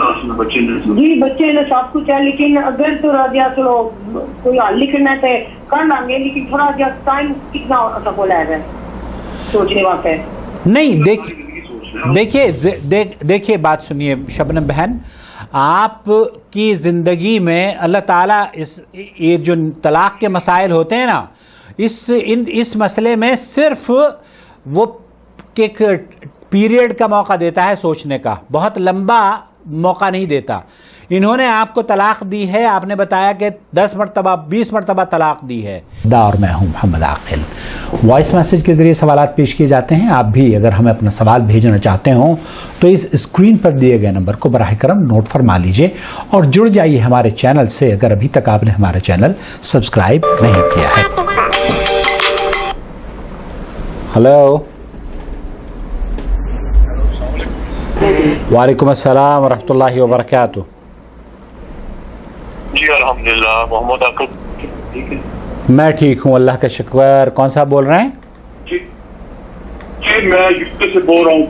جی بچے نے سب کچھ ہے لیکن اگر تھوڑا جہا چلو کوئی حل لکھنا ہے تو کر لیں گے لیکن تھوڑا جہا ٹائم کتنا سکول ہے سوچنے واسطے نہیں. دیکھیے بات سنیے شبنم بہن, آپ کی زندگی میں اللہ تعالیٰ یہ جو طلاق کے مسائل ہوتے ہیں نا, اس مسئلے میں صرف وہ ایک پیریڈ کا موقع دیتا ہے سوچنے کا, بہت لمبا موقع نہیں دیتا. انہوں نے آپ کو طلاق دی ہے, آپ نے بتایا کہ 10 مرتبہ 20 مرتبہ طلاق دی ہے. اور میں ہوں محمد عاقل. وائس میسج کے ذریعے سوالات پیش کیے جاتے ہیں. آپ بھی اگر ہمیں اپنا سوال بھیجنا چاہتے ہوں تو اس اسکرین پر دیے گئے نمبر کو براہ کرم نوٹ فرما لیجئے اور جڑ جائیے ہمارے چینل سے اگر ابھی تک آپ نے ہمارا چینل سبسکرائب نہیں کیا ہے. ہلو, وعلیکم السلام ورحمۃ اللہ وبرکاتہ. جی الحمدللہ. محمد عاقل. میں ٹھیک ہوں اللہ کا شکر. کون صاحب بول رہے ہیں؟ جی میں یو کے سے بول رہا ہوں.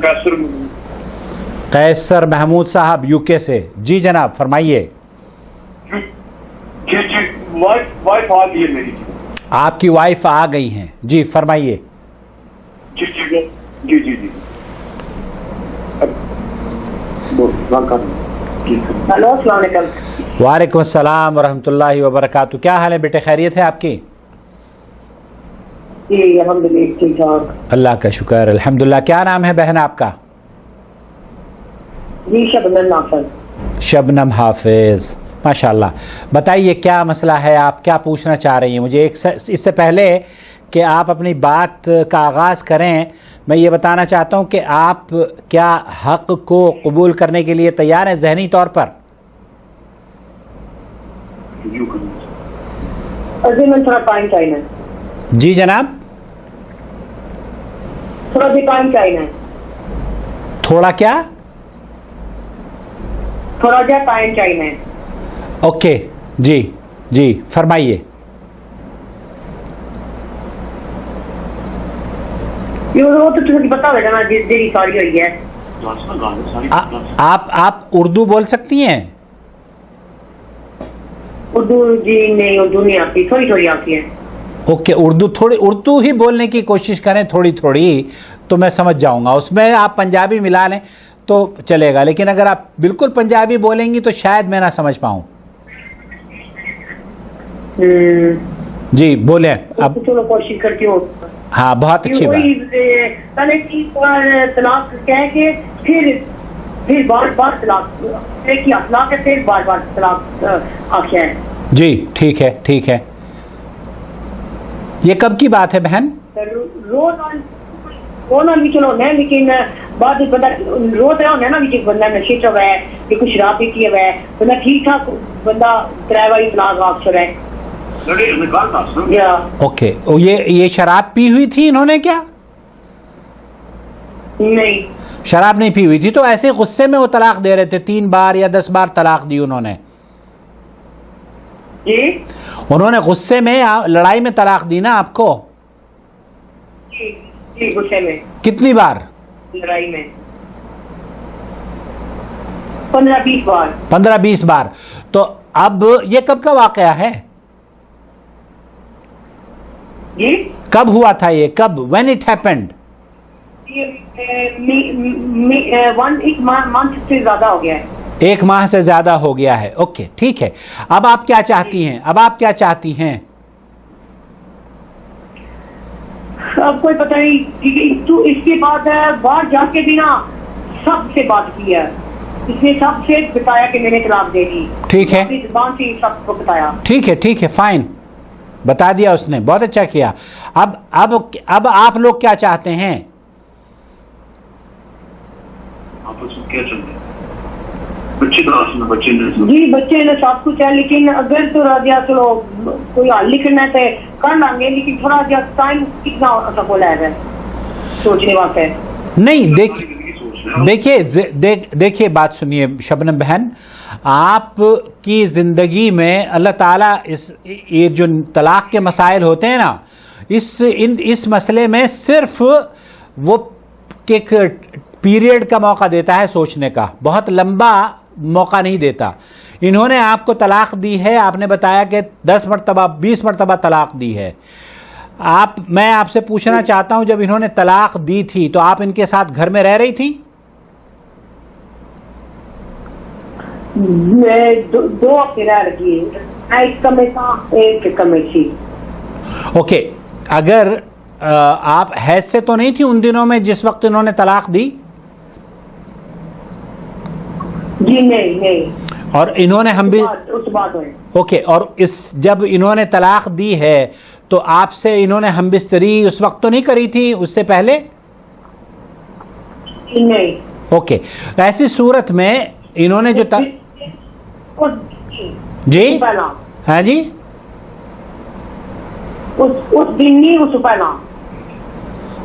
قیصر محمود صاحب یو کے سے. جی جناب فرمائیے. جی وائف آ گئی ہے میری. آپ کی وائف آ گئی ہیں, جی فرمائیے. جی جی جی جی جی ہلو السلام علیکم. وعلیکم السلام ورحمۃ اللہ وبرکاتہ. کیا حال ہے بیٹے, خیریت ہے آپ کی؟ جی الحمدللہ ٹھیک ٹھاک اللہ کا شکر الحمدللہ. کیا نام ہے بہن آپ کا؟ جی شبنم حافظ. شبنم حافظ, ماشاء اللہ. بتائیے کیا مسئلہ ہے, آپ کیا پوچھنا چاہ رہی ہیں مجھے؟ اس سے پہلے کہ آپ اپنی بات کا آغاز کریں, میں یہ بتانا چاہتا ہوں کہ آپ کیا حق کو قبول کرنے کے لیے تیار ہیں ذہنی طور پر؟ تھوڑا ٹائم چاہیے. جی جناب, تھوڑا بھی ٹائم چاہیے. تھوڑا کیا؟ تھوڑا جا ٹائم چاہیے. اوکے جی جی فرمائیے. آپ اردو بول سکتی ہیں؟ اردو جی نہیں, اردو نہیں آتی, تھوڑی تھوڑی آتی ہے. اوکے, اردو ہی بولنے کی کوشش کریں تھوڑی تھوڑی, تو میں سمجھ جاؤں گا. اس میں آپ پنجابی ملا لیں تو چلے گا, لیکن اگر آپ بالکل پنجابی بولیں گی تو شاید میں نہ سمجھ پاؤں. جی بولیں اب. چلو کوشش کرتی ہوں. ہاں بہت اچھی بات. پہلے 3 بار طلاق کہہ کے پھر بار بار طلاق, ایک ہی طلاق ہے پھر بار بار طلاق آخیا ہے. جی ٹھیک ہے ٹھیک ہے. یہ کب کی بات ہے بہن؟ رونا بھی چلو ہے لیکن بعد بندہ روز رہا ہونا ہے نا, بھی بندہ نشے چ ہوا ہے کہ کچھ شراب پیتی ہوا ہے, بندہ ٹھیک ٹھاک بندہ 3 بار طلاق آخر ہے. اوکے, یہ شراب پی ہوئی تھی انہوں نے کیا؟ نہیں شراب نہیں پی ہوئی تھی, تو ایسے غصے میں وہ طلاق دے رہے تھے. 3 بار یا 10 بار طلاق دی انہوں نے. جی انہوں نے غصے میں لڑائی میں طلاق دی نا آپ کو؟ جی غصے میں. کتنی بار لڑائی میں؟ 15-20 بار. 15-20 بار. تو اب یہ کب کا واقعہ ہے؟ جی کب ہوا تھا یہ, کب, when it happened؟ 1 month سے زیادہ ہو گیا ہے. 1 ماہ سے زیادہ ہو گیا ہے. اوکے ٹھیک ہے. اب آپ کیا چاہتی ہیں؟ اب کوئی پتہ نہیں. تو اس کے بعد باہر جا کے بھی نا سب سے بات کی ہے, اس نے سب سے بتایا کہ میں نے طلاق دے دی. ٹھیک ہے, اپنی زبان سے سب کو بتایا. ٹھیک ہے فائن, بتا دیا اس نے, بہت اچھا کیا. اب آپ لوگ کیا چاہتے ہیں؟ جی بچے نے سب کچھ ہے لیکن اگر تھوڑا جہا چلو کوئی حل لکھنا ہے تو کر لیں گے لیکن تھوڑا جہا ٹائم کتنا سکول ہے سوچنے واسطے. نہیں دیکھیے بات سنیے شبنم بہن, آپ کی زندگی میں اللہ تعالیٰ یہ جو طلاق کے مسائل ہوتے ہیں نا, اس مسئلے میں صرف وہ ایک پیریڈ کا موقع دیتا ہے سوچنے کا, بہت لمبا موقع نہیں دیتا. انہوں نے آپ کو طلاق دی ہے, آپ نے بتایا کہ 10 مرتبہ 20 مرتبہ طلاق دی ہے. میں آپ سے پوچھنا چاہتا ہوں, جب انہوں نے طلاق دی تھی تو آپ ان کے ساتھ گھر میں رہ رہی تھی؟ میں 2 ہفتے رہ رہی, ایک کمرے تھا, ایک کمرے تھی. اوکے, اگر آپ حیض سے تو نہیں تھی ان دنوں میں جس وقت انہوں نے طلاق دی؟ جی نہیں. اور انہوں نے ہم بھی اس بات ہوئی. اوکے, اور جب انہوں نے طلاق دی ہے تو آپ سے انہوں نے ہم بستری اس وقت تو نہیں کری تھی, اس سے پہلے؟ نہیں. اوکے, ایسی صورت میں انہوں نے جو جی ہاں جی اس دن نہیں, اس پہلا.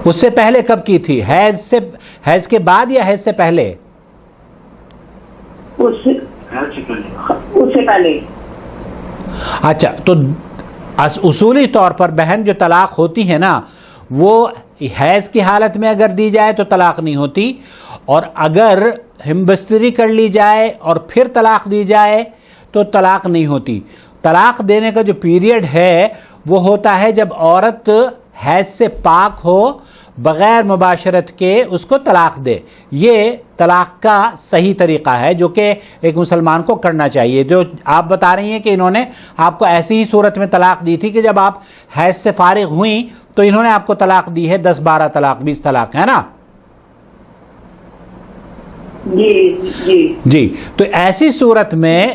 اس سے پہلے کب کی تھی؟ حیض کے بعد یا حیض سے پہلے؟ اس سے پہلے. اچھا, تو اصولی طور پر بہن جو طلاق ہوتی ہے نا وہ حیض کی حالت میں اگر دی جائے تو طلاق نہیں ہوتی, اور اگر ہم بستری کر لی جائے اور پھر طلاق دی جائے تو طلاق نہیں ہوتی. طلاق دینے کا جو پیریڈ ہے وہ ہوتا ہے جب عورت حیض سے پاک ہو, بغیر مباشرت کے اس کو طلاق دے. یہ طلاق کا صحیح طریقہ ہے جو کہ ایک مسلمان کو کرنا چاہیے. جو آپ بتا رہی ہیں کہ انہوں نے آپ کو ایسی ہی صورت میں طلاق دی تھی کہ جب آپ حیض سے فارغ ہوئیں تو انہوں نے آپ کو طلاق دی ہے, 10-12 طلاق 20 طلاق, ہے نا؟ جی. تو ایسی صورت میں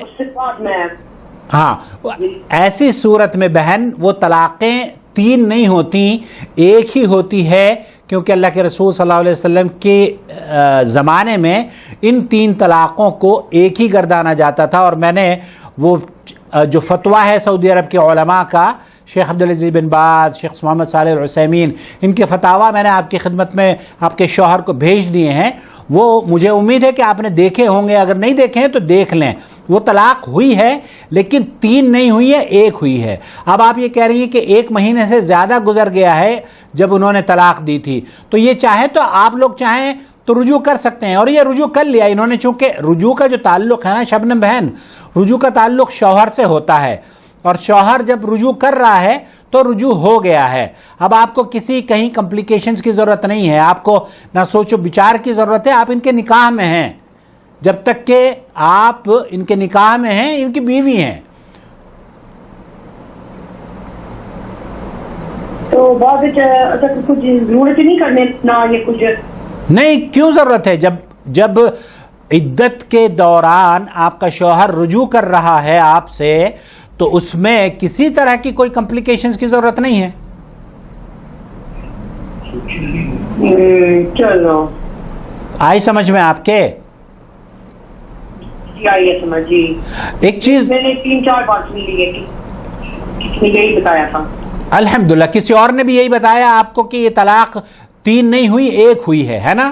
ہاں, ایسی صورت میں بہن وہ طلاقیں 3 نہیں ہوتی, ایک ہی ہوتی ہے, کیونکہ اللہ کے رسول صلی اللہ علیہ وسلم کے زمانے میں ان 3 طلاقوں کو ایک ہی گردانا جاتا تھا. اور میں نے وہ جو فتویٰ ہے سعودی عرب کے علماء کا, شیخ عبدالعزیز بن باز, شیخ محمد صالح العثیمین, ان کے فتاویٰ میں نے آپ کی خدمت میں آپ کے شوہر کو بھیج دیے ہیں. وہ مجھے امید ہے کہ آپ نے دیکھے ہوں گے, اگر نہیں دیکھے ہیں تو دیکھ لیں. وہ طلاق ہوئی ہے لیکن 3 نہیں ہوئی ہے, 1 ہوئی ہے. اب آپ یہ کہہ رہی ہیں کہ 1 مہینے سے زیادہ گزر گیا ہے جب انہوں نے طلاق دی تھی, تو یہ چاہے تو آپ لوگ چاہیں تو رجوع کر سکتے ہیں, اور یہ رجوع کر لیا انہوں نے. چونکہ رجوع کا جو تعلق ہے نا شبنم بہن, رجوع کا تعلق شوہر سے ہوتا ہے, اور شوہر جب رجوع کر رہا ہے تو رجوع ہو گیا ہے. اب آپ کو کہیں کمپلیکیشنز کی ضرورت نہیں ہے, آپ کو نہ سوچو بچار کی ضرورت ہے. آپ ان کے نکاح میں ہیں, جب تک کہ آپ ان کے نکاح میں ہیں ان کی بیوی ہیں. تو بعد کچھ ضرورت نہیں کرنے نہ, یہ کچھ نہیں, کیوں ضرورت ہے؟ جب عدت کے دوران آپ کا شوہر رجوع کر رہا ہے آپ سے تو اس میں کسی طرح کی کوئی کمپلیکیشنز کی ضرورت نہیں ہے. چلو آئی سمجھ میں آپ کے؟ آئیے سمجھ. جی ایک چیز میں نے 3-4 بار سن لی ہے, کسی نے یہی بتایا تھا. الحمدللہ کسی اور نے بھی یہی بتایا آپ کو کہ یہ طلاق 3 نہیں ہوئی, 1 ہوئی ہے نا؟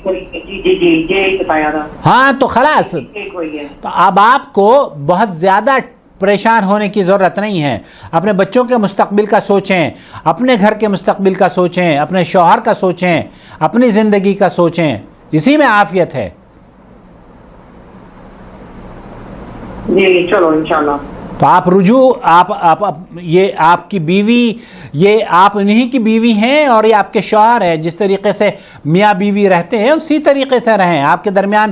جی یہی بتایا تھا. ہاں تو خلاص, تو اب آپ کو بہت زیادہ پریشان ہونے کی ضرورت نہیں ہے. اپنے بچوں کے مستقبل کا سوچیں, اپنے گھر کے مستقبل کا سوچیں, اپنے شوہر کا سوچیں, اپنی زندگی کا سوچیں, اسی میں عافیت ہے. جی چلو انشاءاللہ. تو آپ رجوع, یہ آپ کی بیوی, یہ آپ انہی کی بیوی ہیں اور یہ آپ کے شوہر ہیں. جس طریقے سے میاں بیوی رہتے ہیں اسی طریقے سے رہیں. آپ کے درمیان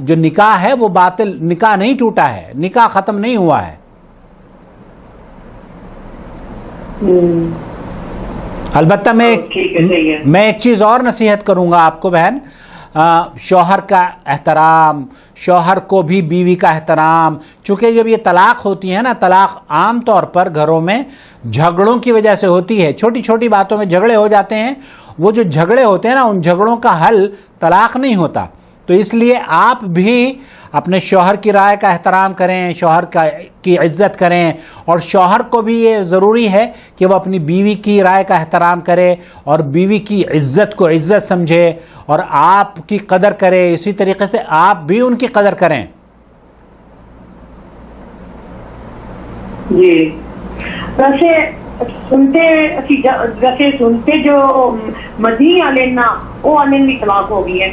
جو نکاح ہے وہ باطل, نکاح نہیں ٹوٹا ہے, نکاح ختم نہیں ہوا ہے. البتہ میں ایک چیز اور نصیحت کروں گا آپ کو بہن, شوہر کا احترام, شوہر کو بھی بیوی کا احترام. چونکہ جب یہ طلاق ہوتی ہے نا, طلاق عام طور پر گھروں میں جھگڑوں کی وجہ سے ہوتی ہے. چھوٹی چھوٹی باتوں میں جھگڑے ہو جاتے ہیں. وہ جو جھگڑے ہوتے ہیں نا, ان جھگڑوں کا حل طلاق نہیں ہوتا. تو اس لیے آپ بھی اپنے شوہر کی رائے کا احترام کریں, شوہر کی عزت کریں, اور شوہر کو بھی یہ ضروری ہے کہ وہ اپنی بیوی کی رائے کا احترام کرے اور بیوی کی عزت کو عزت سمجھے اور آپ کی قدر کرے. اسی طریقے سے آپ بھی ان کی قدر کریں. جی ویسے سنتے جو مدنی والے نا, وہ والے بھی طلاق ہو گئی ہے.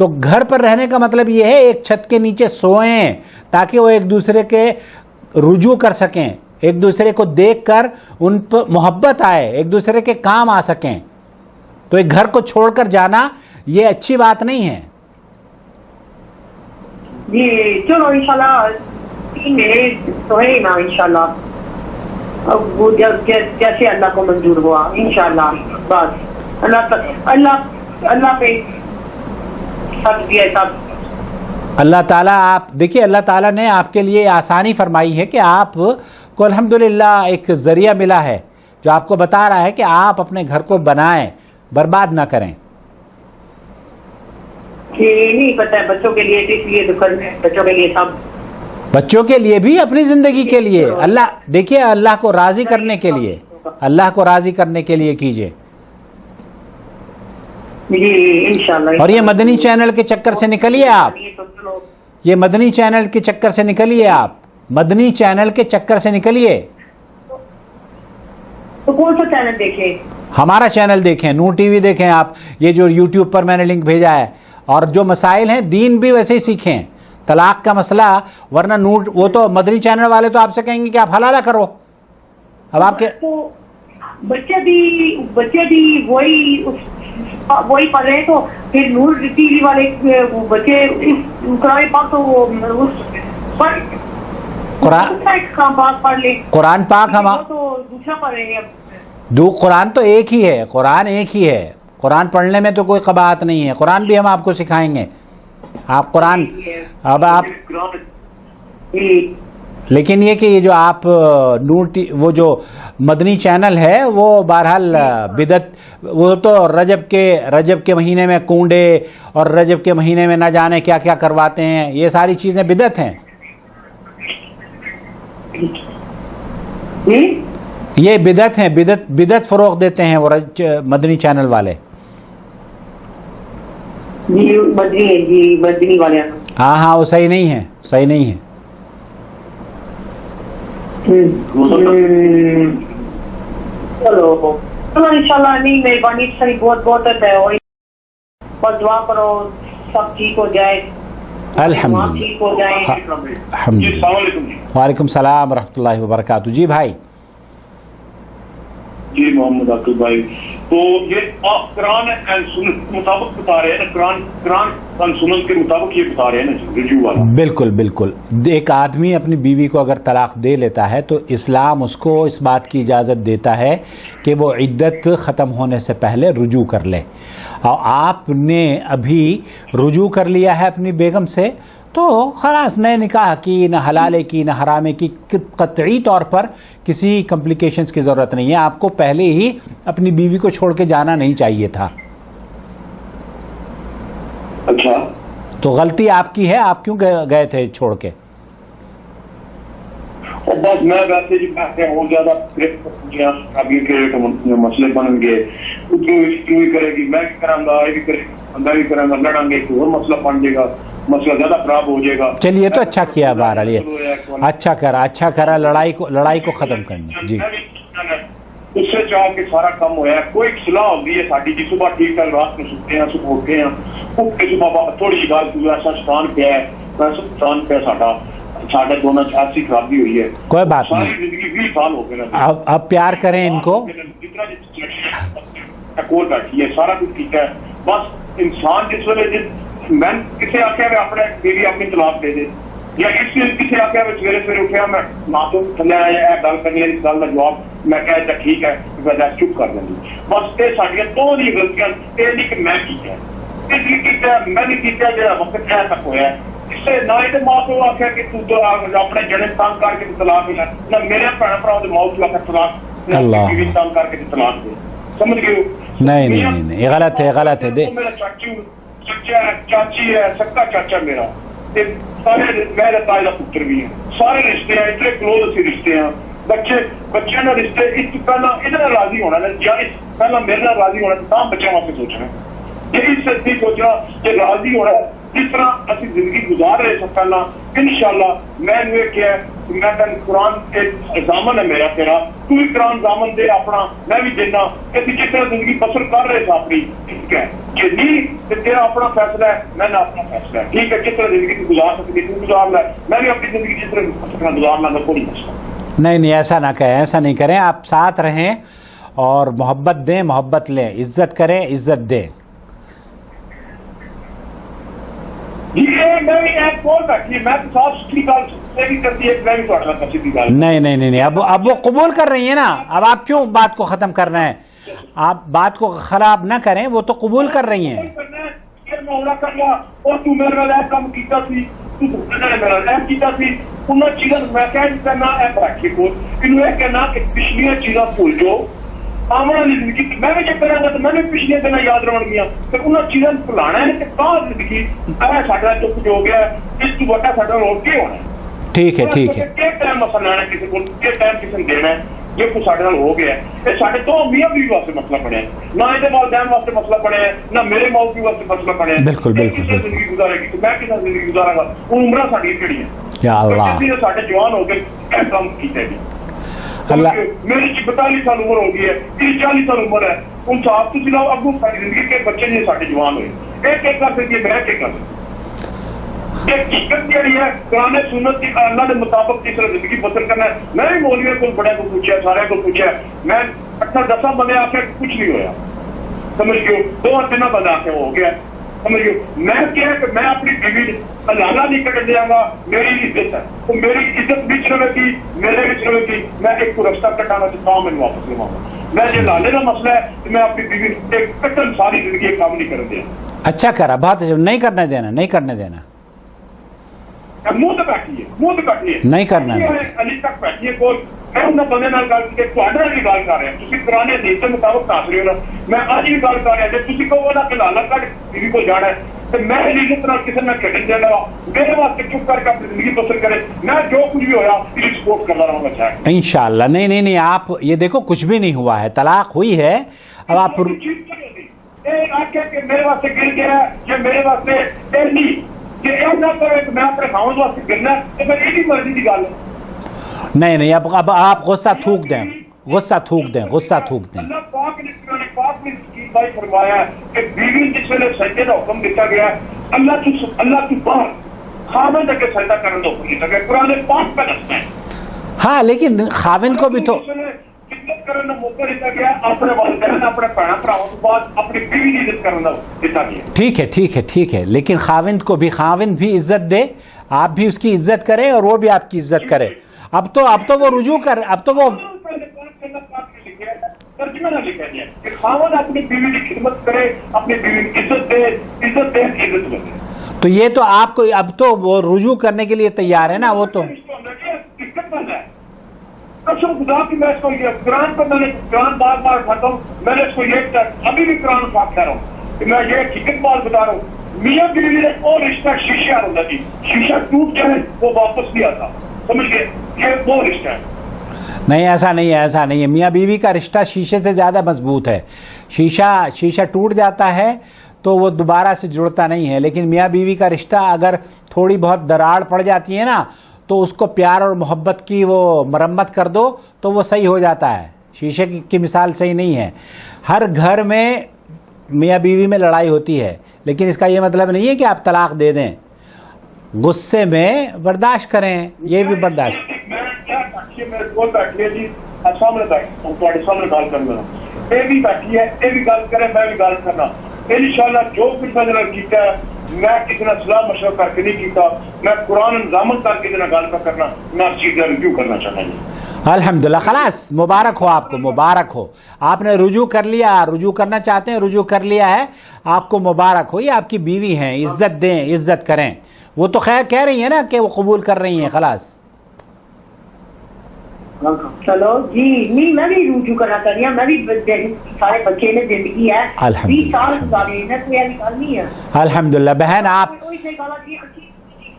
تو گھر پر رہنے کا مطلب یہ ہے ایک چھت کے نیچے سوئیں تاکہ وہ ایک دوسرے کے رجوع کر سکیں, ایک دوسرے کو دیکھ کر ان پر محبت آئے, ایک دوسرے کے کام آ سکیں. تو ایک گھر کو چھوڑ کر جانا یہ اچھی بات نہیں ہے. جی چلو انشاءاللہ 3 مہینے تو ہے نا انشاءاللہ, اب وہ جیسے اللہ کو منظور ہوا انشاءاللہ. بس اللہ پہ سب دیا سب. اللہ تعالیٰ آپ دیکھیے, اللہ تعالیٰ نے آپ کے لیے آسانی فرمائی ہے کہ آپ کو الحمدللہ ایک ذریعہ ملا ہے جو آپ کو بتا رہا ہے کہ آپ اپنے گھر کو بنائیں, برباد نہ کریں. نہیں پتہ ہے بچوں کے لیے, اس لیے تو بچوں کے لیے سب, بچوں کے لیے بھی, اپنی زندگی کے لیے. اللہ دیکھیے, اللہ کو راضی کرنے کے لیے, اللہ کو راضی کرنے کے لیے کیجئے. جی انشاءاللہ. اور یہ مدنی چینل کے چکر سے نکلیے آپ, یہ مدنی چینل کے چکر سے نکلیے آپ, مدنی چینل کے چکر سے نکلیے. تو کون سا چینل دیکھیں؟ ہمارا چینل دیکھیں, نور ٹی وی دیکھیں آپ, یہ جو یوٹیوب پر میں نے لنک بھیجا ہے. اور جو مسائل ہیں دین بھی ویسے ہی سیکھیں, طلاق کا مسئلہ, ورنہ نور وہ تو مدنی چینل والے تو آپ سے کہیں گے کہ آپ حلالہ کرو. اب آپ کے بچے بھی وہی پڑھ رہے ہیں, تو پھر نور ٹی وی والے بچے قرآن پاک تو وہ قرآن پاک ہم تو دوسرا پڑھ رہے ہیں. قرآن تو ایک ہی ہے, قرآن ایک ہی ہے. قرآن پڑھنے میں تو کوئی قباحت نہیں ہے, قرآن بھی ہم آپ کو سکھائیں گے. آپ قرآن اب آپ, لیکن یہ کہ یہ جو آپ وہ جو مدنی چینل ہے وہ بہرحال بدعت, وہ تو رجب کے مہینے میں کنڈے اور رجب کے مہینے میں نہ جانے کیا کیا کرواتے ہیں, یہ ساری چیزیں بدعت ہیں. یہ بدعت ہیں, بدعت فروغ دیتے ہیں وہ مدنی چینل والے. جی مدنی والے, ہاں وہ صحیح نہیں ہے, صحیح نہیں ہے. چلو انشاءاللہ. نہیں مہربانی ساری بہت بہت ہے, بس دعا کرو سب ٹھیک ہو جائے, الحمدللہ ٹھیک ہو جائے. الحمدللہ. وعلیکم السلام ورحمۃ اللہ وبرکاتہ. جی بھائی. جی محمد عاقب بھائی, تو یہ آپ قرآن اینڈ سنت مطابق بتا رہے ہیں نا, قرآن اینڈ سنت کے مطابق یہ بتا رہے ہیں نا رجوع والا. بالکل بالکل. ایک آدمی اپنی بیوی کو اگر طلاق دے لیتا ہے تو اسلام اس کو اس بات کی اجازت دیتا ہے کہ وہ عدت ختم ہونے سے پہلے رجوع کر لے. اور آپ نے ابھی رجوع کر لیا ہے اپنی بیگم سے, تو خلاص نئے نکاح کی, نہ حلالے کی نہ حرامے کی قطعی طور پر کسی کمپلیکیشنز کی ضرورت نہیں ہے. آپ کو پہلے ہی اپنی بیوی کو چھوڑ کے جانا نہیں چاہیے تھا. اچھا, تو غلطی آپ کی ہے, آپ کیوں گئے تھے چھوڑ کے؟ بس میں ویسے جی بہت زیادہ ابھی کے مسئلے بن گئے, کیوں کرے گی, میں کروں گا, یہ بھی کرے گا, میں بھی کروں گا, لڑیں گے تو اور مسئلہ بن جائے گا, مسئلہ زیادہ خراب ہو جائے گا. چلیے تو اچھا کیا بہرحال, یہ اچھا کرا لڑائی کو ختم کرنا. جی اس سے چاہ کے سارا کام ہوا ہے. کوئی صلاح ہوتی ہے ساری جی, صبح ٹھیک ہے, رات میں سوتے ہیں, صبح اٹھتے ہیں, صبح تھوڑی جی گل ایسا شیطان پہ ہے, ویسا شیطان پہ ساڈا دونوں ایسی خرابی ہوئی ہے. کوئی بات نہیں, ساری زندگی 20 سال ہو گئے. اب پیار کریں ان کو. جتنا کول بیٹھی ہے سارا کچھ ٹھیک ہے. بس انسان جس ویلے میں کسی آخیا میں اپنے بیوی اپنی طلاق دے دے, یا کسی آخیا میں سویرے اٹھیا میں نہ تو تھلے آیا گل کرنی, اس گل کا جواب میں کہا ٹھیک ہے, چپ کر دیں. بس یہ ساری دو ہی غلطیاں, یہ نہیں کہ میں کیا میں نہیں کیا جا وقت ہے تک ہوا ہے. اس سے نہ یہ ماں پیو آخیا کہ تو اپنے جڑے تنگ کر کے طلاق ملا, نہ میرے بھن بھرا ماں پیو آخر طلاق, بیوی تنگ کر کے طلاق دے. سمجھ گئے؟ نہیں یہ غلط ہے. میرا چاچی ہے, سکا چاچا میرا, سارے میرے تاج کا پتر بھی ہیں, سارے رشتے ہیں, اتنے کلوز اسی رشتے ہیں. بچے نے رشتے اس پہلا یہ راضی ہونا, یا پہلا میرے نال راضی ہونا, تاں بچوں واسطے سوچنا. یہ اس سے سوچنا کہ راضی ہونا, جس طرح اسی زندگی گزار رہے سب پہلا انشاءاللہ. میں نے کیا میں قرآن ایک دامن ہے میرا تیرا, تو بھی قرآن دامن دے اپنا, میں بھی دینا. جس طرح زندگی بسر کر رہے تھے اپنی, ٹھیک ہے, کہ نہیں کہ تیرا اپنا فیصلہ ہے، میں نے اپنا فیصلہ ہے، ٹھیک ہے، جس طرح زندگی کو گزار سکتی تو گزار لے، میں نے اپنی زندگی جس طرح گزارنا میں کوئی مسئلہ نہیں نہیں، ایسا نہ کہیں، ایسا نہیں کریں، آپ ساتھ رہیں اور محبت دیں، محبت لیں، عزت کریں، عزت دیں. جی میں بھی ایک بول بیٹھی ہے، میں تو صاف ستھری گل سے بھی کرتی ہے، میں بھی تھوڑا سا سیدھی گل نہیں نہیں نہیں نہیں، اب وہ قبول کر رہی ہیں نا، اب آپ کیوں بات کو ختم کر رہے ہیں؟ آپ بات کو خراب نہ کریں، وہ تو قبول کر رہی ہیں. معاملہ کر لیا اور تو میرے نال ایک کام کیتا سی، تو نے میرا ایک کیتا سی، انہاں چیزاں میں کہہ کرنا ہے بیٹھی کو انہوں یہ کہنا کہ پچھلیاں چیزاں بھول جاؤ، آمن والی زندگی میں بھی چیک کروں گا تو میں بھی پچھلیاں دنوں یاد رہن گیا، پھر انہاں چیزاں بھلانا ہے کہ کہاں زندگی اے ساڈا چپ جو ہو گیا اس تو بڑا ساڈا روڈ کی ہونا ہے. ٹھیک ہے ٹھیک ہے. کہ ٹائم مسئلہ لینا کسی کو، کہ ٹائم کسی نے دینا ہے، یہ کچھ ساڈے نال ہو گیا ہے، یہ ساڈے تو میاں بیوی واسطے مسئلہ بنیا ہے، نہ یہ والدین واسطے مسئلہ بنیا ہے، نہ میرے ماں باپ واسطے مسئلہ بنیا ہے. بالکل بالکل کسی زندگی گزارے گی تو میں کسی زندگی گزارا گا، وہ عمرہ ساڈی کہڑی ہے. یا اللہ ساڈے جوان ہو گئے کام کیتے بھی اللہ. میری 42 سال عمر ہو گئی ہے، 30-40 سال عمر ہے، ان صاحب تو سلاؤ اگو ساری زندگی کے بچے نہیں ساڈے جوان ہوئے، ایک ایک کر سکتی ہے، میں ایک کر سکتی. ایک حقیقت جہی ہے قرآن سنت کی اللہ کے مطابق جس طرح زندگی بسر کرنا ہے. میں بھی مولویوں کو بڑے کو پوچھا، سارے کو پوچھا، میں 8-10 بندے آ کے کچھ نہیں ہویا، سمجھ گئے 2-3 بندے آ کے ہو گیا، سمجھ گئے. میں کیا کہ میں اپنی بیوی لالا نہیں کٹ دیا گا، میری عزت ہے، تو میری عزت بیچ رہے گی، میرے بیچ رہے گی، میں ایک کو رستہ کٹانا چاہتا ہوں، میں واپس لواں گا. میں جو لالے کا مسئلہ ہے تو میں اپنی بیوی ایک کٹن ساری زندگی ایک کام نہیں کر دیا. اچھا کرا، بات نہیں کرنے دینا، نہیں کرنے دینا، منہ تو بیٹھی ہے، منہ تو بیٹھی ہے، نہیں کرنا ہے. علی تک بیٹھی ہے کوئی، میں انہیں بندے نال گل کی تھوڑے بھی گل کر رہے ہیں، تسی پرانے حدیث کے مطابق دس رہے ہو نا، میں اج بھی گل کر رہا جی تسی کہو نا کہ لالا کٹ بیوی کو جانا ہے تو میں عزت نال کسی نے کھیڈن دینا، میرے واسطے چپ کر کے اپنی زندگی بسر کرے، میں جو کچھ بھی ہویا اس سپورٹ کرتا رہوں گا. انشاءاللہ. نہیں نہیں نہیں، آپ یہ دیکھو کچھ بھی نہیں ہوا ہے، طلاق ہوئی ہے، اب آپ میرے واسطے گر گیا یا میرے واسطے نہیں کہ نہ کرے کہ میں اپنے خاوند واسطے گرنا تو پھر یہ مرضی کی گل. نہیں نہیں، اب آپ غصہ تھوک دیں، غصہ تھوک دیں، غصہ تھوک دیں. اللہ پاک نے پاک نے بھائی فرمایا کہ بیوی جس ویلے سجدے کا حکم دیتا گیا اللہ کی باہر خاوند کے سجدہ کرنے کا حکم دیتا گیا، قرآن پاک کا دستا ہے. ہاں لیکن خاوند کو بھی تو عزت کرنے کا موقع دیتا گیا، اپنے والدین اپنے بہن بھراؤں کے بعد اپنی بیوی کی عزت کرنے کا دیتا گیا. ٹھیک ہے ٹھیک ہے ٹھیک ہے، لیکن خاوند کو بھی، خاوند بھی عزت دے، آپ بھی اس کی عزت کریں اور وہ بھی آپ کی عزت کرے. اب تو وہ رجوع کر، اب تو وہ ترجمہ نہ لکھا گیا کہ خاوند اپنی بیوی کی خدمت کرے، اپنی بیوی کی عزت دے، عزت دے کی عزت کرے. تو یہ تو آپ کو اب تو وہ رجوع کرنے کے لیے تیار ہے نا، وہ تو قسم خدا کی میں اس کو یہ قرآن پر میں نے قرآن بار بار اٹھاتا ہوں، میں نے اس کو یہ ابھی بھی قرآن پاک کہہ رہا ہوں کہ میں یہ حقیقت بات بتا رہا ہوں. میاں بیوی نے وہ رشتہ شیشہ ہوتا جی، شیشہ ٹوٹ جائے وہ واپس نہیں آتا، سمجھ گئے، یہ وہ رشتہ ہے. نہیں ایسا نہیں ہے، ایسا نہیں ہے. میاں بیوی کا رشتہ شیشے سے زیادہ مضبوط ہے. شیشہ ٹوٹ جاتا ہے تو وہ دوبارہ سے جڑتا نہیں ہے، لیکن میاں بیوی کا رشتہ اگر تھوڑی بہت دراڑ پڑ جاتی ہے نا تو اس کو پیار اور محبت کی وہ مرمت کر دو تو وہ صحیح ہو جاتا ہے. شیشے کی مثال صحیح نہیں ہے. ہر گھر میں میاں بیوی میں لڑائی ہوتی ہے، لیکن اس کا یہ مطلب نہیں ہے کہ آپ طلاق دے دیں. غصے میں برداشت کریں، یہ بھی برداشت. میرے کول بیٹھی ہے جی، سامنے بیٹھ تھوڑے سامنے گل کرنا، یہ بھی بیٹھی ہے، یہ بھی گل کرے، میں بھی گل کرنا. انشاءاللہ جو کچھ میں نے کیتا ہے میں کسی نے صلاح مشورہ کر کے نہیں کیتا، میں قرآن نظامت کر کے گل کرنا، میں چیزیں ریویو کرنا چاہتا ہوں. الحمدللہ. خلاص مبارک ہو آپ کو، مبارک ہو. آپ نے رجوع کر لیا، رجوع کرنا چاہتے ہیں، رجوع کر لیا ہے، آپ کو مبارک ہو. یہ آپ کی بیوی ہیں، عزت دیں، عزت کریں. وہ تو خیر کہہ رہی ہیں نا کہ وہ قبول کر رہی ہیں. خلاص چلو جی. نہیں میں بھی رجوع کرنا چاہ رہی ہوں، میں بھی سارے بچے نے زندگی ہے 20 سال گزارے ہیں، کوئی ایسی گل نہیں ہے. الحمدللہ. بہن آپ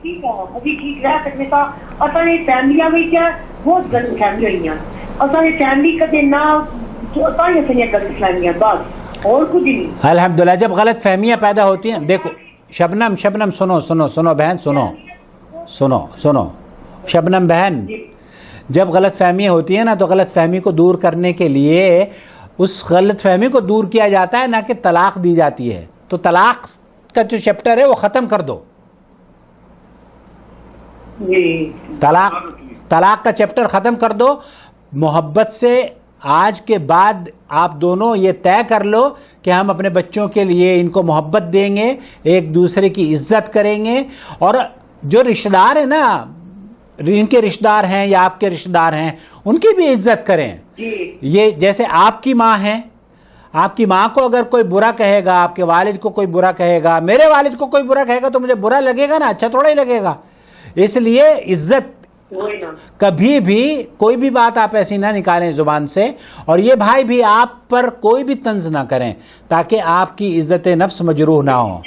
ابھی ٹھیک رہ سکتے تھا. اصل فیملیاں میں کیا بہت غلط فیملی ہوئی ہیں، اصل فیملی کدے نہ غلط فیملیاں بس اور کچھ نہیں. الحمدللہ. جب غلط فہمیاں پیدا ہوتی ہیں، دیکھو شبنم سنو بہن، سنو شبنم بہن، جب غلط فہمیاں ہوتی ہیں نا تو غلط فہمی کو دور کرنے کے لیے اس غلط فہمی کو دور کیا جاتا ہے، نہ کہ طلاق دی جاتی ہے. تو طلاق کا جو چیپٹر ہے وہ ختم کر دو. جی طلاق کا چیپٹر ختم کر دو. محبت سے آج کے بعد آپ دونوں یہ طے کر لو کہ ہم اپنے بچوں کے لیے ان کو محبت دیں گے, ایک دوسرے کی عزت کریں گے, اور جو رشتہ دار ہیں نا, ان کے رشتہ دار ہیں یا آپ کے رشتہ دار ہیں, ان کی بھی عزت کریں. یہ جیسے آپ کی ماں ہیں, آپ کی ماں کو اگر کوئی برا کہے گا, آپ کے والد کو کوئی برا کہے گا, میرے والد کو کوئی برا کہے گا تو مجھے برا لگے گا نا, اچھا تھوڑا ہی لگے گا. اس لیے عزت, کبھی بھی کوئی بھی بات آپ ایسی نہ نکالیں زبان سے, اور یہ بھائی بھی آپ پر کوئی بھی طنز نہ کریں تاکہ آپ کی عزت نفس مجروح نہ ہو.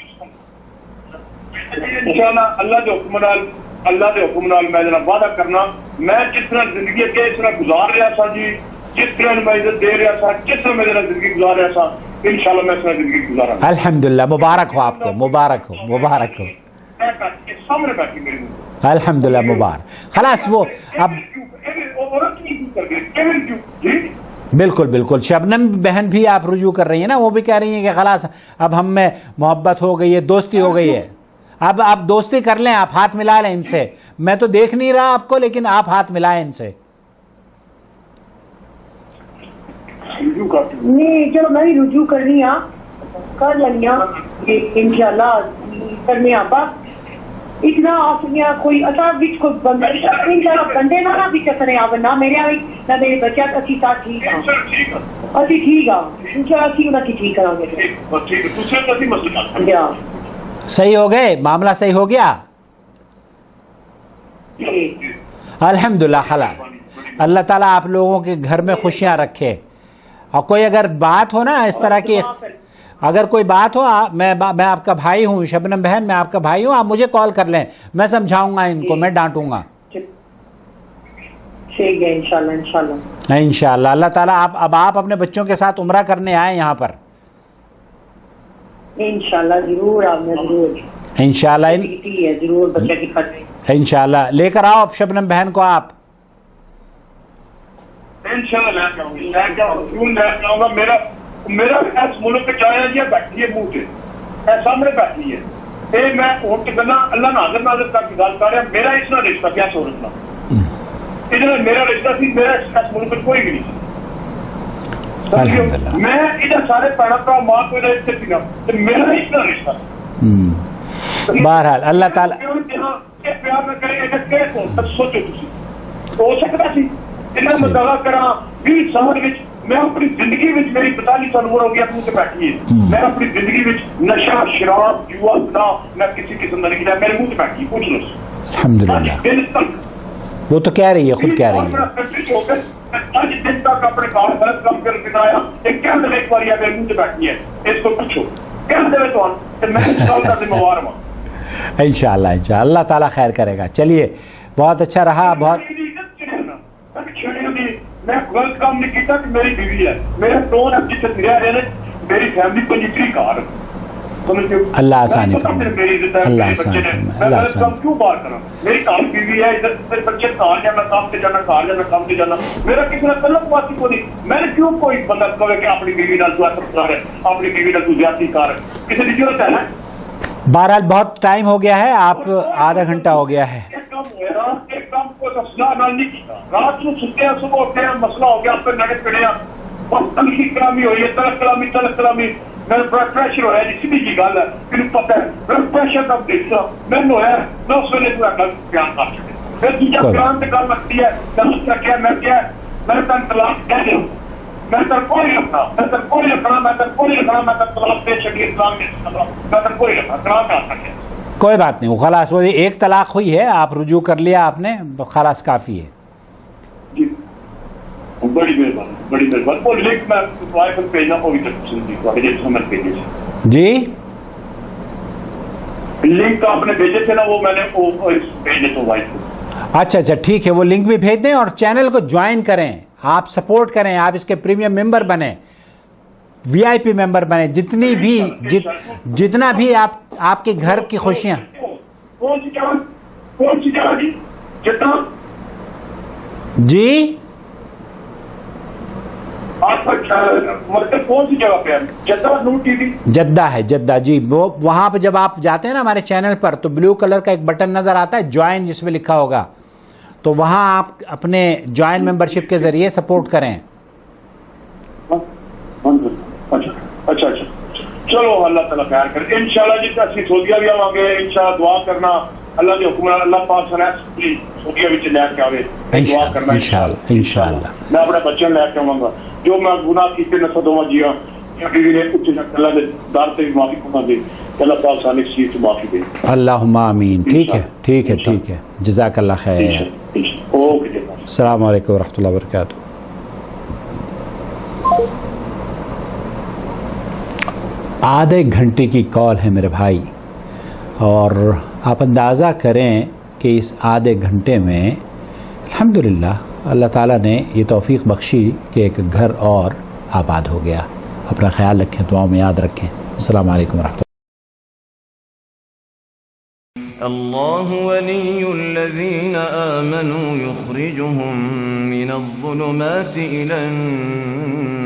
اللہ کے حکم نال میں جناب وعدہ کرنا, میں جس طرح زندگی اگے اس طرح گزار رہا سا جی, جس طرح میں عزت دے رہا سا, جس طرح میں زندگی گزار رہا سا, انشاءاللہ میں اس طرح زندگی گزارا. الحمدللہ, مبارک ہو آپ کو, مبارک ہو, مبارک ہو. سامنے بیٹھی میرے منہ, الحمدللہ, مبارک. خلاص وہ اب بالکل بالکل شبنم بہن بھی آپ رجوع کر رہی ہیں نا, وہ بھی کہہ رہی ہیں کہ خلاص اب ہم میں محبت ہو گئی ہے, دوستی ہو گئی ہے, اب آپ دوستی کر لیں, آپ ہاتھ ملا لیں ان سے. میں تو دیکھ نہیں رہا آپ کو, لیکن آپ ہاتھ ملائیں ان سے. نہیں چلو میں بھی رجوع کرنی آ کر لینی انشاءاللہ کرنے آپا اتنا آسنیا کوئی اچھا بچ کو بندے نہ بھی چکنے آ نہ میرے آئی نہ میرے بچہ اسی ساتھ ٹھیک ہاں, اسی ٹھیک آ انشاءاللہ اسی انہاں کی ٹھیک کریں گے. صحیح ہو گئے, معاملہ صحیح ہو گیا. الحمدللہ. خلاص اللہ تعالیٰ آپ لوگوں کے گھر میں خوشیاں رکھے. اور کوئی اگر بات ہو نا اس طرح کی, اگر کوئی بات ہو, میں آپ کا بھائی ہوں, شبنم بہن میں آپ کا بھائی ہوں, آپ مجھے کال کر لیں, میں سمجھاؤں گا ان کو, میں ڈانٹوں گا. ٹھیک ہے انشاءاللہ. انشاءاللہ انشاءاللہ. اللہ تعالیٰ اب آپ اپنے بچوں کے ساتھ عمرہ کرنے آئیں یہاں پر. انشاءاللہ ضرور, آپ نے ضرور انشاءاللہ ضرور بچہ کی خاطر انشاءاللہ لے کر آؤ شبنم بہن کو آپ. انشاءاللہ لے کے آؤں گا. میرا اس ملک چاہیے جی بیٹھی ہے منہ سے سامنے بیٹھی ہے, میں ہوں گلا اللہ ناظر ناظر تک گل کر رہا, میرا اس طرح رشتہ کیا سوچنا, ادھر میرا رشتہ سی, میرا اس ملک میں کوئی بھی نہیں. میں ادھر سارے پیڑا کا ماں کو میرا اس طرح رشتہ. بہرحال اللہ تعالیٰ پیار نہ کرے سوچو تھی ہو سکتا سی اتنا مطالعہ کرا 20 سال میں اپنی زندگی میں میری 45 سال عمر ہو گیا منہ سے بیٹھی ہے, میں اپنی زندگی میں نشہ شراب جوا نہ میں کسی قسم کا نہیں کیا, میرے منہ سے بیٹھی پوچھ لو. الحمدللہ. وہ تو کہہ رہی ہے, خود کہہ رہی ہے. آج دن تک اپنے کام غلط کام کر بنایا, ایک کیا دے ایک بار میرے منہ سے بیٹھی ہے, اس کو پوچھو کیا دے تو میں اس سال کا ذمہ وار ہوں. انشاءاللہ انشاءاللہ اللہ تعالیٰ خیر کرے گا. چلیے بہت اچھا رہا. بہت میں غلط کام نہیں کیتا کہ میری بیوی ہے, میرے ٹون اب جسے ملیا رہے میری فیملی کو جتنی کار اللہ آسانی فرمائے, اللہ آسانی فرمائے, اللہ آسانی. کیوں بار کرا, میری کار بیوی ہے, ادھر بچے کار جانا کام سے جانا, کار جانا کام سے جانا, میرا کسی نے تعلق باتی کو نہیں. میں نے کیوں کوئی بندہ کہے کہ اپنی بیوی نال تو اثر کر ہے, اپنی بیوی نال تو زیادتی کار ہے, کسی کی ضرورت ہے نا. بہرحال بہت ٹائم ہو گیا ہے, آپ آدھا گھنٹہ ہو گیا ہے. ایک کام کو نہیں کیا, رات کو ستے ہیں, صبح اٹھتے ہیں, مسئلہ ہو گیا, آپ پہ نڑے پڑے ہیں, بہت تلخی کلامی ہوئی ہے, تلخ کلامی میرا بڑا پریشر ہوا ہے. سیدھی جی گل ہے, تین پتا ہے میرا پریشر کب دیکھا میں ہوا میں اس ویلے گل بیان کر سکے. پھر دوسرا بیان سے گل رکھتی ہے, رکھا میں کیا میں تین طلاق کہہ دوں, میں تر کوئی رکھنا, میں تر کوئی رکھنا, میں تر کوئی رکھنا, میں تر طلاق دے چکی اسلام کے, میں تر کوئی رکھنا طلاق آ سکے. کوئی بات نہیں, خلاص وہ ایک طلاق ہوئی ہے, آپ رجوع کر لیا آپ نے, خلاص کافی ہے. جی بڑی مہربانی, بڑی مہربانی. وہ لنک میں وائف پر بھیجنا, وہ بھی بھیجے جی لنک آپ نے بھیجے تھے نا, وہ میں نے بھیجے تھے وائف کو. اچھا ٹھیک ہے, وہ لنک بھی بھیج دیں اور چینل کو جوائن کریں, آپ سپورٹ کریں, آپ اس کے پریمیم ممبر بنیں, وی آئی پی ممبر بنے. جتنی بھی جتنا بھی آپ کے گھر کی خوشیاں. جتنا جی آپ مرکز کون سی جگہ پہ ہے؟ جدہ نور ٹی وی؟ جدہ ہے، جدہ جی. وہ وہاں پہ جب آپ جاتے ہیں نا ہمارے چینل پر تو بلو کلر کا ایک بٹن نظر آتا ہے جوائن، جس میں لکھا ہوگا، تو وہاں آپ اپنے جوائن ممبرشپ کے ذریعے سپورٹ کریں. اچھا چلو اللہ تعالیٰ خیر کرے انشاءاللہ. جی اسی سعودیہ بھی آواں گے انشاءاللہ. دعا کرنا اللہ کے حکم اللہ پاک سنائے سعودیہ وچ لے کے آوے. دعا کرنا انشاءاللہ. میں اپنے بچوں لے کے آواں گا. جو میں گناہ کیتے نہ سدوا جیاں بیوی نے کچھ نہ اللہ دے دار سے معافی فرما دے. اللہ پاک سانے کی چیز معافی دے. اللہم آمین. ٹھیک ہے. جزاک اللہ خیر. اوکے. السلام علیکم ورحمۃ اللہ وبرکاتہ. آدھے گھنٹے کی کال ہے میرے بھائی، اور آپ اندازہ کریں کہ اس آدھے گھنٹے میں الحمدللہ اللہ تعالیٰ نے یہ توفیق بخشی کہ ایک گھر اور آباد ہو گیا. اپنا خیال رکھیں، دعاؤں میں یاد رکھیں. السلام علیکم ورحمۃ اللہ. الله ولي الذين آمنوا يخرجهم من الظلمات إلى النور